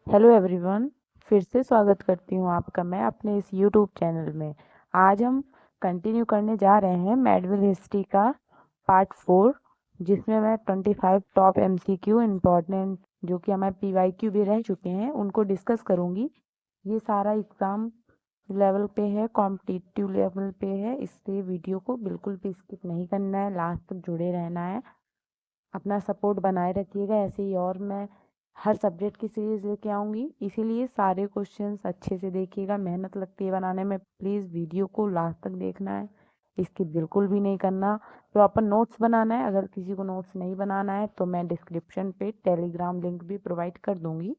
Hello everyone. फिर से स्वागत करती हूँ आपका मैं अपने इस यूट्यूब चैनल में। आज हम कंटिन्यू करने जा रहे हैं मेडवल हिस्ट्री का पार्ट 4, जिसमें मैं 25 टॉप एमसीक्यू इम्पोर्टेंट जो कि हमारे पीवाईक्यू भी रह चुके हैं उनको डिस्कस करूँगी। ये सारा एग्ज़ाम लेवल पे है, कॉम्पिटिटिव लेवल पे है, इसलिए वीडियो को बिल्कुल भी स्किप नहीं करना है, लास्ट तक जुड़े रहना है। अपना सपोर्ट बनाए रखिएगा। ऐसे ही और मैं हर सब्जेक्ट की सीरीज़ लेके आऊँगी, इसीलिए सारे क्वेश्चंस अच्छे से देखिएगा। मेहनत लगती है बनाने में, प्लीज़ वीडियो को लास्ट तक देखना है, स्किप बिल्कुल भी नहीं करना। प्रॉपर नोट्स बनाना है। अगर किसी को नोट्स नहीं बनाना है तो मैं डिस्क्रिप्शन पे टेलीग्राम लिंक भी प्रोवाइड कर दूँगी।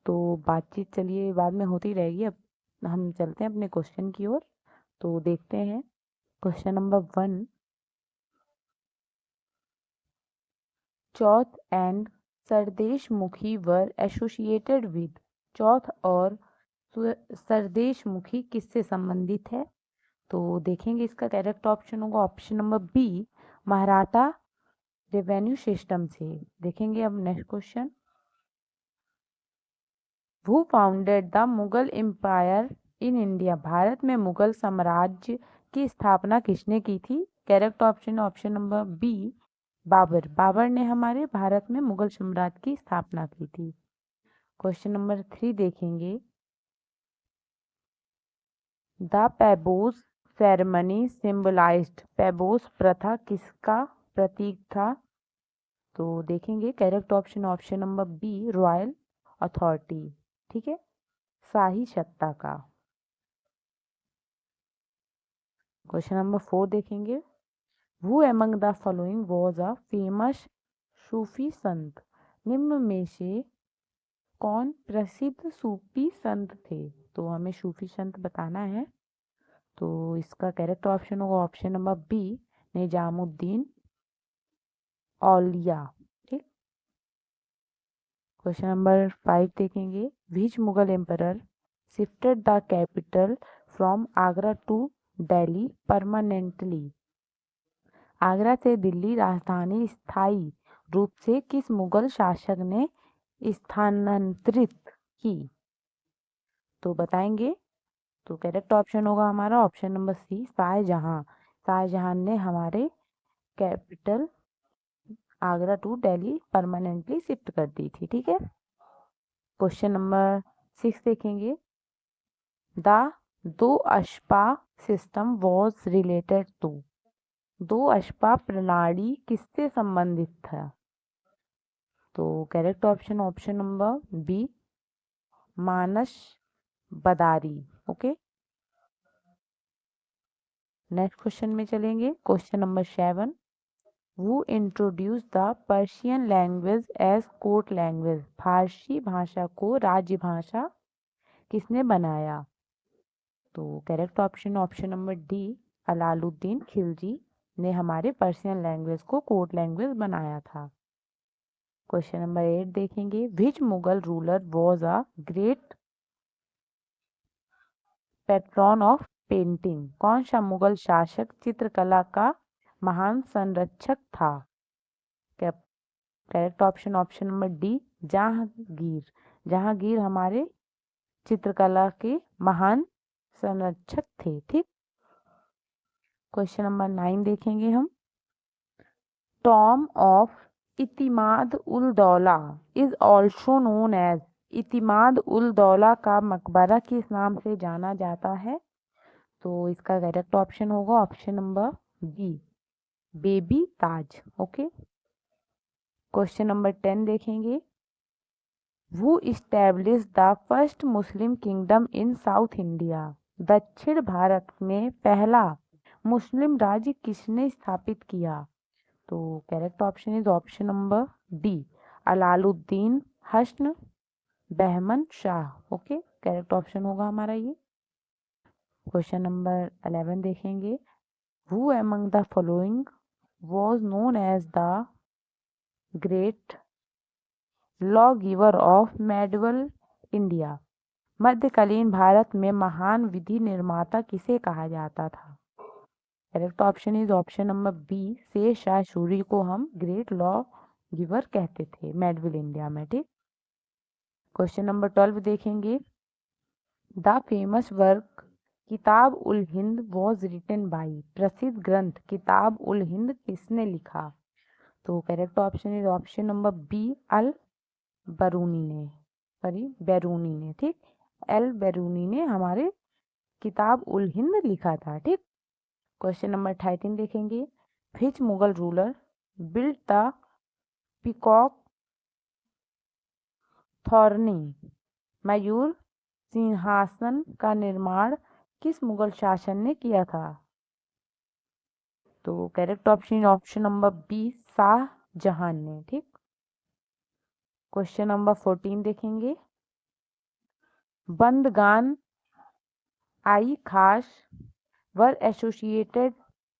तो बातचीत चलिए बाद में होती रहेगी। अब हम चलते हैं अपने क्वेश्चन की ओर। तो देखते हैं question number 1। Chauth and Sardeshmukhi were associated with. Chauth और सरदेशमुखी किससे संबंधित है? तो देखेंगे इसका करेक्ट ऑप्शन होगा option number B, Maratha revenue system से। देखेंगे अब next question. Who founded the Mughal empire in India. Bharat में मुगल साम्राज्य की स्थापना किसने की थी? Correct option number B, Babur. Babur ने हमारे भारत में मुगल साम्राज्य की स्थापना की थी। क्वेश्चन नंबर 3 देखेंगे। द पेबोस सेरेमनी सिंबलाइज्ड। पेबोस प्रथा किसका प्रतीक था? तो देखेंगे correct option number B, royal authority. ठीक है, शाही सत्ता का। क्वेश्चन नंबर 4 देखेंगे। Who among the following was a famous Sufi संत। निम्न में से कौन प्रसिद्ध सूफी संत थे? तो हमें सूफी संत बताना है। तो इसका करेक्ट ऑप्शन होगा option number B, Nizamuddin Auliya. ठीक। क्वेश्चन नंबर 5 देखेंगे। Which Mughal emperor shifted the capital from Agra to Delhi permanently. Agra से दिल्ली राजधानी स्थायी रूप से किस मुगल शासक ने स्थानांतरित की? तो बताएंगे। तो करेक्ट ऑप्शन होगा हमारा option number C, Shahjahan. Shahjahan ने हमारे capital Agra to Delhi permanently shift कर दी थी। ठीक है। क्वेश्चन नंबर 6 देखेंगे। द दो अशपा सिस्टम वॉज रिलेटेड टू। दो अशपा प्रणाली किससे संबंधित था? तो करेक्ट ऑप्शन नंबर बी, मानस बदारी। ओके। नेक्स्ट क्वेश्चन में चलेंगे। Question number 7। Who introduced the Persian language as court language? फारसी भाषा को राज्य भाषा किसने बनाया? तो correct option number D, Alauddin Khilji ने हमारे पर्शियन लैंग्वेज को कोर्ट लैंग्वेज बनाया था। क्वेश्चन नंबर 8 देखेंगे। Which Mughal ruler was a great patron of painting. कौन सा मुगल शासक चित्रकला का महान संरक्षक था? Correct option number D, Jahangir. Jahangir हमारे चित्रकला के महान संरक्षक थे। ठीक। क्वेश्चन नंबर 9 देखेंगे हम। Tomb of Itimad ul Daula is also known as. Itimad ul Daula का मकबरा किस नाम से जाना जाता है? तो इसका करेक्ट ऑप्शन होगा ऑप्शन नंबर बी, बेबी ताज। ओके। क्वेश्चन नंबर 10 देखेंगे। Who established the first Muslim kingdom in South India? दक्षिण भारत में पहला मुस्लिम राज्य किसने स्थापित किया? तो correct option is option number D, Alauddin Hasan Bahman Shah. Okay, correct option होगा हमारा ये। क्वेश्चन नंबर 11 देखेंगे। Who among the following was known as the great lawgiver of medieval India? मध्यकालीन भारत में महान विधि निर्माता किसे कहा जाता था? Correct option is option number B, Sher Shah Suri को हम ग्रेट लॉ गिवर कहते थे मेडविल इंडिया में। ठीक। क्वेश्चन नंबर 12 देखेंगे। The famous work Kitab ul Hind was written by, प्रसिद्ध ग्रंथ किताब उल हिंद किसने लिखा? तो correct option is option number B, Al Biruni ने, बैरूनी ने। ठीक, एल बैरूनी ने हमारे किताब उल हिंद लिखा था। ठीक, क्वेश्चन नंबर 13 देखेंगे। Which Mughal ruler built the peacock throne, मयूर सिंहासन का निर्माण किस मुगल शासक ने किया था? तो correct option number B, Shahjahan ने। ठीक, क्वेश्चन नंबर 14 देखेंगे। Bandagan i Khas were associated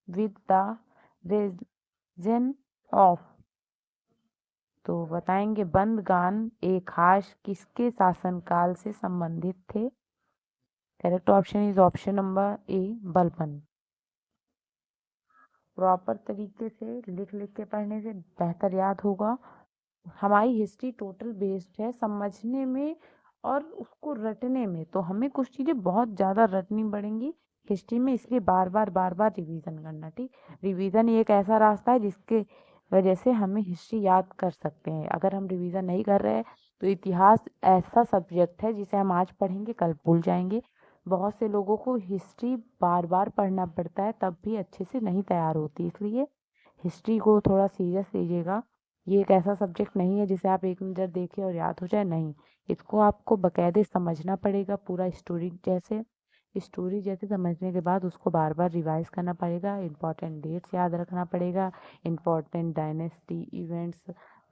with the region of, तो बताएंगे बंदगान ए खास किसके शासनकाल से संबंधित थे? Correct option is option number A, Balban. Proper तरीके से लिख लिख के पढ़ने से बेहतर याद होगा। हमारी हिस्ट्री टोटल बेस्ड है समझने में और उसको रटने में, तो हमें कुछ चीज़ें बहुत ज़्यादा रटनी पड़ेंगी हिस्ट्री में, इसलिए बार बार रिवीजन करना। ठीक, रिवीजन ही एक ऐसा रास्ता है जिसके वजह से हमें हिस्ट्री याद कर सकते हैं। अगर हम रिवीजन नहीं कर रहे हैं तो इतिहास ऐसा सब्जेक्ट है जिसे हम आज पढ़ेंगे कल भूल जाएंगे। बहुत से लोगों को हिस्ट्री बार बार पढ़ना पड़ता है तब भी अच्छे से नहीं तैयार होती, इसलिए हिस्ट्री को थोड़ा सीरियस लीजिएगा। ये एक ऐसा सब्जेक्ट नहीं है जिसे आप एक नज़र देखें और याद हो जाए, नहीं, इसको आपको बकायदे समझना पड़ेगा पूरा स्टोरी जैसे समझने के बाद उसको बार बार रिवाइज करना पड़ेगा। इंपॉर्टेंट डेट्स याद रखना पड़ेगा, इंपॉर्टेंट डायनेस्टी इवेंट्स,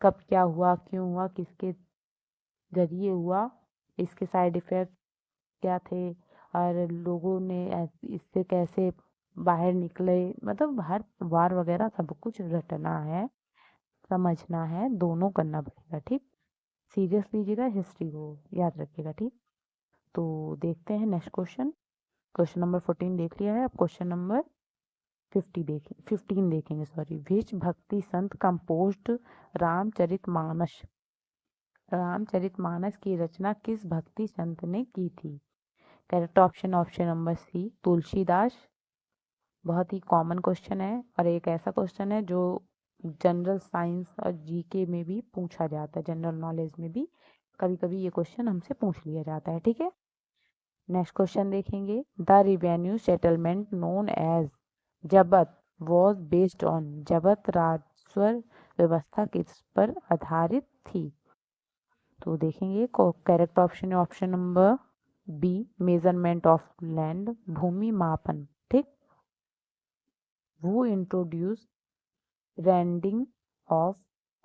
कब क्या हुआ, क्यों हुआ, किसके जरिए हुआ, इसके साइड इफ़ेक्ट क्या थे और लोगों ने इससे कैसे बाहर निकले, मतलब हर वार वगैरह सब कुछ रटना है, समझना है, दोनों करना पड़ेगा। ठीक, सीरियस लीजिएगा, हिस्ट्री को याद रखिएगा। ठीक, तो देखते हैं नेक्स्ट क्वेश्चन। क्वेश्चन नंबर 14 देख लिया है, अब क्वेश्चन नंबर 15 देखेंगे। सॉरी, विच भक्ति संत कंपोज्ड रामचरितमानस, रामचरितमानस की रचना किस भक्ति संत ने की थी? Correct option number C, Tulsidas. बहुत ही कॉमन क्वेश्चन है और एक ऐसा क्वेश्चन है जो जनरल साइंस और जीके में भी पूछा जाता है, जनरल नॉलेज में भी कभी कभी ये क्वेश्चन हमसे पूछ लिया जाता है। ठीक है, नेक्स्ट क्वेश्चन देखेंगे। The revenue settlement known as zabt was based on, zabt राजस्व व्यवस्था किस पर आधारित थी? तो देखेंगे correct option number B, measurement of land, भूमि मापन। ठीक, who introduced branding of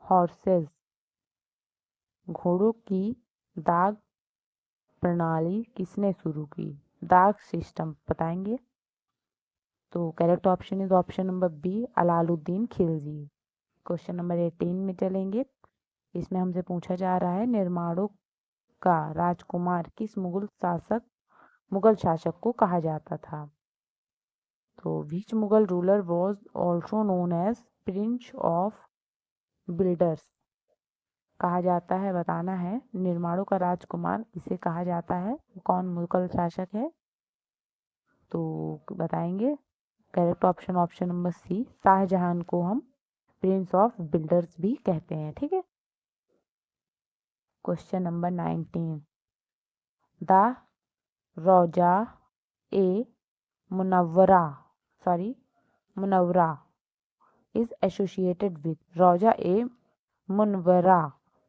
horses, घोड़ों की दाग प्रणाली किसने शुरू की? दाग सिस्टम बताएंगे। तो correct option is option number B, Alauddin Khilji. Question number 18 में चलेंगे। इसमें हमसे पूछा जा रहा है निर्माणों का राजकुमार किस मुगल शासक को कहा जाता था? तो which Mughal ruler was also known as prince of builders, कहा जाता है, बताना है निर्माणों का राजकुमार इसे कहा जाता है, कौन मुगल शासक है? तो बताएंगे correct option number C, Shahjahan को हम प्रिंस ऑफ बिल्डर्स भी कहते हैं। ठीक है, क्वेश्चन नंबर 19। द रोजा ए मुनव्वरा इज एसोसिएटेड विद, रोजा ए मुनव्वरा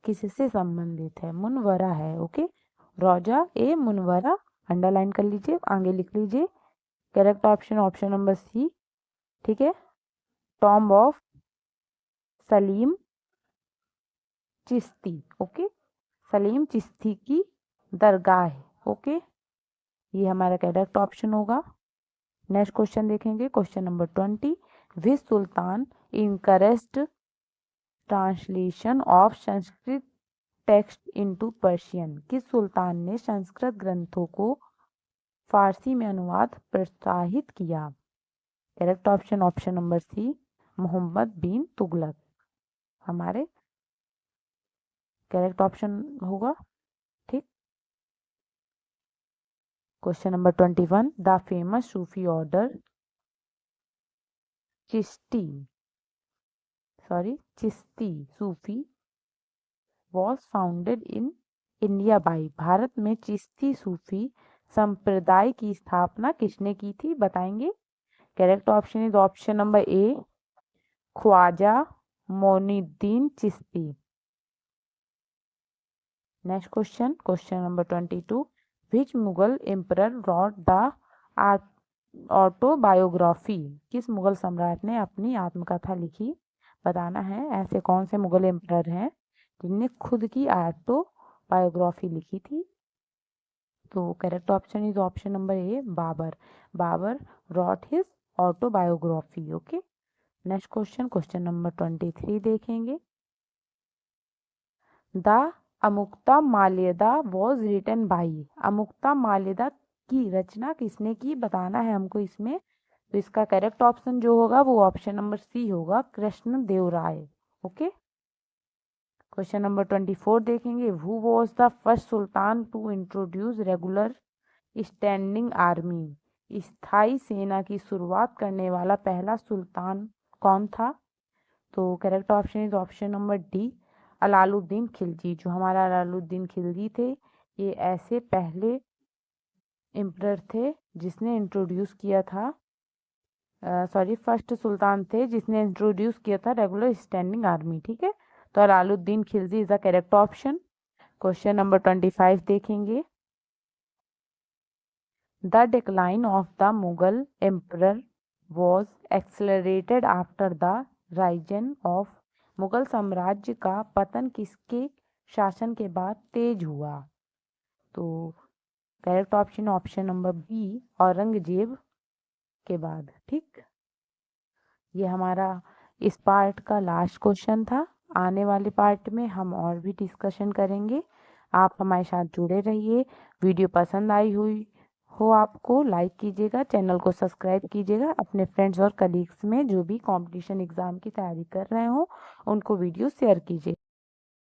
किससे संबंधित है? मुनव्वरा है। ओके, रोजा ए मुनव्वरा अंडरलाइन कर लीजिए, आगे लिख लीजिए। Correct option number C. ठीक है, tomb of Salim Chishti. Okay, Salim Chishti की दरगाह है। ओके, ये हमारा करेक्ट ऑप्शन होगा। नेक्स्ट क्वेश्चन देखेंगे, question number 20। Which sultan encouraged translation of Sanskrit text into Persian, किस सुल्तान ने संस्कृत ग्रंथों को फारसी में अनुवाद प्रोत्साहित किया? Correct option number C, Mohammad bin Tughlaq हमारे करेक्ट ऑप्शन होगा। Question number 21, the famous Sufi order Chishti Sufi was founded in India by, भारत में चिश्ती सूफी संप्रदाय की स्थापना किसने की थी, बताएंगे। Correct option is option number A, Khwaja Moinuddin Chishti. Next question number 22, which Mughal emperor wrote the autobiography, किस मुगल सम्राट ने अपनी आत्मकथा लिखी, बताना है। ऐसे कौन से मुगल एम्परर हैं जिनने खुद की ऑटोबायोग्राफी लिखी थी। तो correct option is option number A, Babur wrote his autobiography. Okay, next question number 23 देखेंगे। The Amuktamalyada was written by, Amuktamalyada की रचना किसने की, बताना है हमको इसमें। तो इसका करेक्ट ऑप्शन जो होगा वो ऑप्शन नंबर सी होगा, Krishna Deva Raya. Okay, question number 24 देखेंगे। Who was the first sultan to introduce regular standing army, स्थायी सेना की शुरुआत करने वाला पहला सुल्तान कौन था। तो correct option is option number D, Alauddin Khilji. जो हमारा अलाउद्दीन खिलजी थे, ये ऐसे पहले एम्परर थे जिसने इंट्रोड्यूस किया था, फर्स्ट सुल्तान थे जिसने इंट्रोड्यूस किया था रेगुलर स्टैंडिंग आर्मी। ठीक है, तो Alauddin Khilji is the correct option. Question number 25 देखेंगे। The decline of the Mughal emperor was accelerated after the Ryzen of, Mughal साम्राज्य का पतन किसके शासन के बाद तेज हुआ। तो correct option number B, Aurangzeb के बाद। ठीक, ये हमारा इस पार्ट का लास्ट क्वेश्चन था। आने वाले पार्ट में हम और भी डिस्कशन करेंगे। आप हमारे साथ जुड़े रहिए। वीडियो पसंद आई हुई हो आपको लाइक कीजिएगा, चैनल को सब्सक्राइब कीजिएगा, अपने फ्रेंड्स और कलीग्स में जो भी कंपटीशन एग्जाम की तैयारी कर रहे हो उनको वीडियो शेयर कीजिए।